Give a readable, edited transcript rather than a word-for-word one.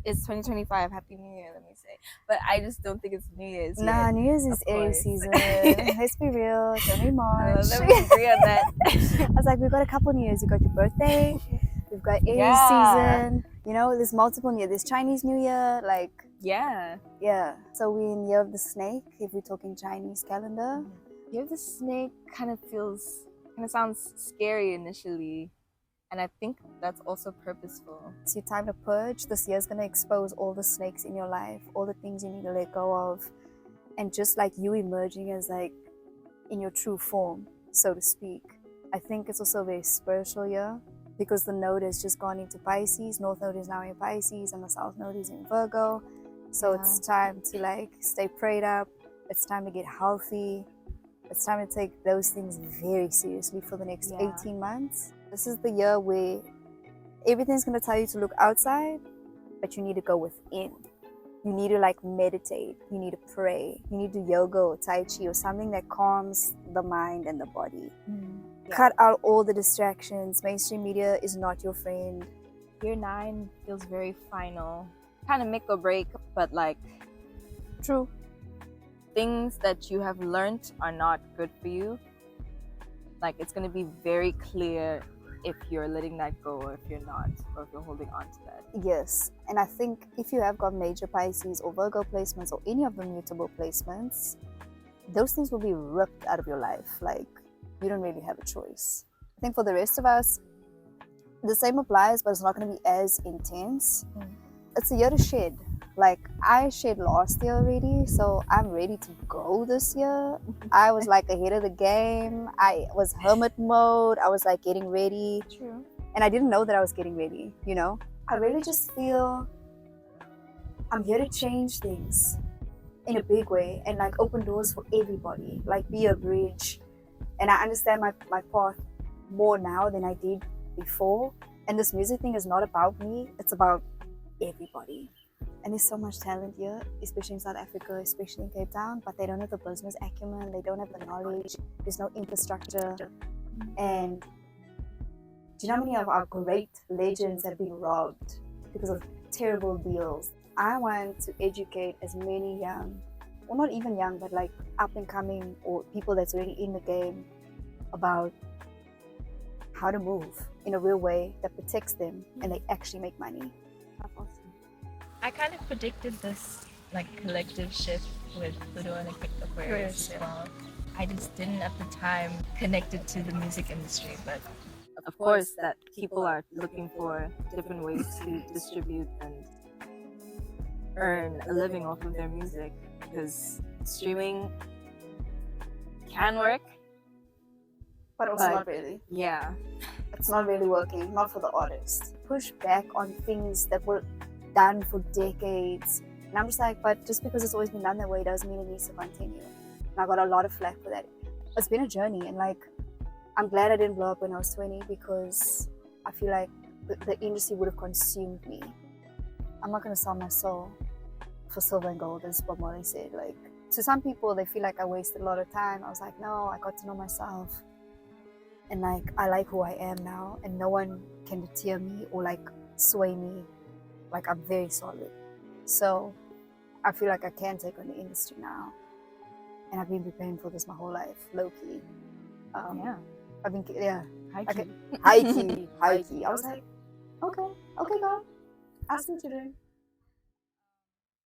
It's 2025. Happy New Year, let me say. But I just don't think it's New Year's Nah, yet. New Year's is Of Aries course. season. Let's be real. It's only I March. love that we agree on that. I was like, we've got a couple New Years. You've got your birthday. We've got Aries Yeah. season. You know, there's multiple New Year. There's Chinese New Year. Like, Yeah. yeah. So we're in Year of the Snake, if we're talking Chinese calendar. Year of the Snake kind of sounds scary initially. And I think that's also purposeful. It's your time to purge. This year's going to expose all the snakes in your life, all the things you need to let go of. And just like you emerging as like in your true form, so to speak. I think it's also a very spiritual year because the node has just gone into Pisces. North node is now in Pisces and the south node is in Virgo. So it's time to like stay prayed up. It's time to get healthy. It's time to take those things very seriously for the next 18 months. This is the year where everything's going to tell you to look outside, but you need to go within. You need to like meditate. You need to pray. You need to do yoga or tai chi or something that calms the mind and the body. Cut out all the distractions. Mainstream media is not your friend. Year 9 feels very final. Kind of make or break, but like True. things that you have learned are not good for you. Like it's going to be very clear if you're letting that go or if you're not, or if you're holding on to that. Yes, and I think if you have got major Pisces or Virgo placements or any of the mutable placements, those things will be ripped out of your life. Like, you don't really have a choice. I think for the rest of us, the same applies, but it's not going to be as intense. It's a year to shed. Like, I shed last year already, so I'm ready to go this year. I was like ahead of the game. I was hermit mode. I was like getting ready. True. And I didn't know that I was getting ready, you know? I really just feel I'm here to change things in a big way and like open doors for everybody, like be a bridge. And I understand my path more now than I did before. And this music thing is not about me, it's about everybody. And there's so much talent here, especially in South Africa, especially in Cape Town, but they don't have the business acumen, they don't have the knowledge, there's no infrastructure. And do you know how many of our great legends have been robbed because of terrible deals? I want to educate as many young, or not even young, but like up and coming or people that's already in the game about how to move in a real way that protects them and they actually make money. That's awesome. I kind of predicted this like collective shift with Pluto and Aquarius as well. I just didn't at the time connect it to the music industry, but Of course, that people are looking for different ways to distribute and earn a living off of their music, because streaming can work, But also not really. Yeah. It's not really working, not for the artist. Push back on things that were done for decades. And I'm just like, but just because it's always been done that way doesn't mean it needs to continue. And I got a lot of flack for that. It's been a journey, and like, I'm glad I didn't blow up when I was 20 because I feel like the industry would have consumed me. I'm not going to sell my soul for silver and gold, as Bob Marley said. Like, to some people, they feel like I wasted a lot of time. I was like, no, I got to know myself. And like, I like who I am now, and no one can deter me or like sway me. Like, I'm very solid. So I feel like I can take on the industry now. And I've been preparing for this my whole life, low-key. I've been, high key. I was like, okay, God, ask me to do.